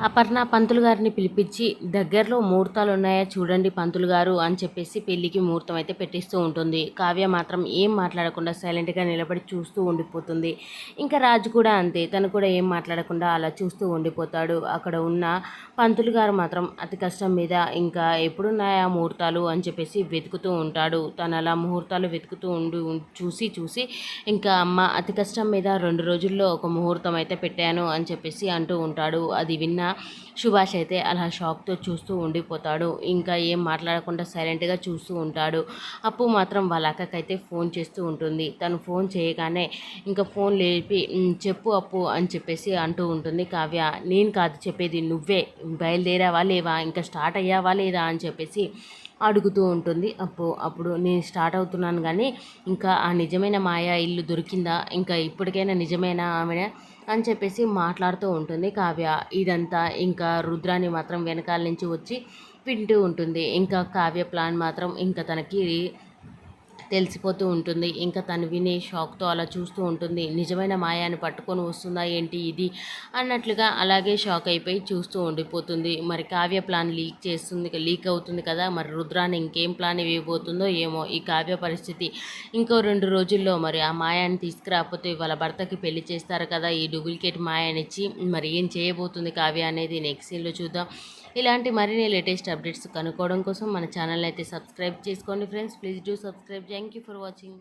అపర్ణ పంతులు గారిని పిలిపించి దగ్గరలో ముహూర్తాలు ఉన్నాయా చూడండి పంతులు గారు అని చెప్పేసి పెళ్లికి ముహూర్తం అయితే పెట్టిస్తూ ఉంటుంది. కావ్య మాత్రం ఏం మాట్లాడకుండా సైలెంట్గా నిలబడి చూస్తూ ఉండిపోతుంది. ఇంకా రాజు కూడా అంతే, తను కూడా ఏం మాట్లాడకుండా అలా చూస్తూ ఉండిపోతాడు. అక్కడ ఉన్న పంతులు గారు మాత్రం అతి కష్టం మీద ఇంకా ఎప్పుడున్నాయా ముహూర్తాలు అని చెప్పేసి వెతుకుతూ ఉంటాడు. తను అలా ముహూర్తాలు వెతుకుతూ చూసి ఇంకా అమ్మ అతి కష్టం మీద 2 రోజుల్లో ఒక ముహూర్తం అయితే పెట్టాను అని చెప్పేసి అంటూ ఉంటాడు. అది విన్న సుభాష్ అయితే అలా షాక్తో చూస్తూ ఉండిపోతాడు. ఇంకా ఏం మాట్లాడకుండా సైలెంట్గా చూస్తూ ఉంటాడు. అప్పు మాత్రం వాళ్ళ అక్కకైతే ఫోన్ చేస్తూ ఉంటుంది. తను ఫోన్ చేయగానే ఇంకా ఫోన్ లేపి చెప్పు అప్పు అని చెప్పేసి అంటూ ఉంటుంది కావ్య. నేను కాదు చెప్పేది, నువ్వే బయలుదేరావా లేవా, ఇంకా స్టార్ట్ అయ్యావా లేదా అని చెప్పేసి అడుగుతూ ఉంటుంది అప్పుడు నేను స్టార్ట్ అవుతున్నాను కానీ ఇంకా ఆ నిజమైన మాయా ఇల్లు దొరికిందా, ఇంకా ఇప్పటికైనా నిజమైన ఆమె అని చెప్పేసి మాట్లాడుతూ ఉంటుంది కావ్య. ఇదంతా ఇంకా రుద్రాని మాత్రం వెనకాల నుంచి వచ్చి వింటూ ఉంటుంది. ఇంకా కావ్య ప్లాన్ మాత్రం ఇంకా తనకి తెలిసిపోతూ ఉంటుంది. ఇంకా తను విని షాక్తో అలా చూస్తూ ఉంటుంది. నిజమైన మాయాన్ని పట్టుకొని వస్తుందా ఏంటి ఇది అన్నట్లుగా అలాగే షాక్ అయిపోయి చూస్తూ ఉండిపోతుంది. మరి కావ్య ప్లాన్ లీక్ అవుతుంది కదా, మరి రుద్రాన్ని ఇంకేం ప్లాన్ ఇవ్వబోతుందో ఏమో ఈ కావ్య పరిస్థితి. ఇంకో 2 రోజుల్లో మరి ఆ మాయాన్ని తీసుకురాకపోతే వాళ్ళ భర్తకి పెళ్లి చేస్తారు కదా ఈ డూప్లికేట్ మాయానిచ్చి, మరి ఏం చేయబోతుంది కావ్య అనేది నెక్స్ట్ సీన్లో చూద్దాం. ఇలాంటి మరిన్ని లేటెస్ట్ అప్డేట్స్ కనుక్కోవడం కోసం మన ఛానల్ అయితే సబ్స్క్రైబ్ చేసుకోండి friends. Please do subscribe. Thank you for watching.